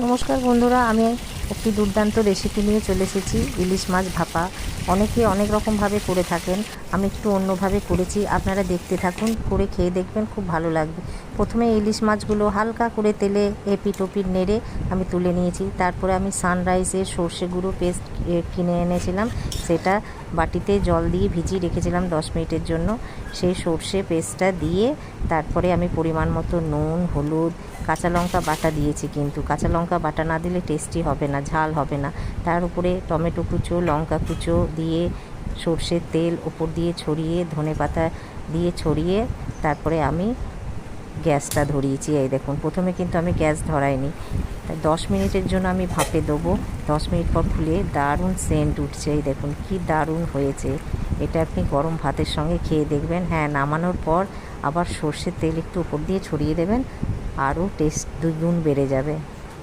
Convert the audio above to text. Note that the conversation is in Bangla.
নমস্কার বন্ধুরা, আমি একটি দুর্দান্ত রেসিপি নিয়ে চলে এসেছি। ইলিশ মাছ ভাপা অনেকে অনেক রকমভাবে করে থাকেন, আমি একটু অন্যভাবে করেছি। আপনারা দেখতে থাকুন, করে খেয়ে দেখবেন, খুব ভালো লাগবে। প্রথমে ইলিশ মাছগুলো হালকা করে তেলে এপিট ওপিট নেড়ে আমি তুলে নিয়েছি। তারপরে আমি সানরাইজের সর্ষে গুঁড়ো পেস্ট কিনে এনেছিলাম, সেটা বাটিতে জল দিয়ে ভিজিয়ে রেখেছিলাম 10 মিনিটের জন্য। সেই সর্ষে পেস্টটা দিয়ে তারপরে আমি পরিমাণ মতো নুন, হলুদ, কাঁচা লঙ্কা বাটা দিয়েছি, কিন্তু কাঁচা লঙ্কা বাটা না দিলে টেস্টি হবে না, ঝাল হবে না। তার উপরে টমেটো কুচো, লঙ্কা কুচো দিয়ে সর্ষের তেল ওপর দিয়ে ছড়িয়ে, ধনেপাতা দিয়ে ছড়িয়ে তারপরে আমি গ্যাসটা ধরিয়েছি। এই দেখুন, প্রথমে কিন্তু আমি গ্যাস ধরাইনি। 10 মিনিটের জন্য আমি ভাপে দেবো। 10 মিনিট পর খুলে দারুণ সেন্ট উঠছে। এই দেখুন কি দারুণ হয়েছে। এটা আপনি গরম ভাতের সঙ্গে খেয়ে দেখবেন। হ্যাঁ, নামানোর পর আবার সর্ষের তেল একটু উপর দিয়ে ছড়িয়ে দেবেন, আরও টেস্ট দুগুণ বেড়ে যাবে।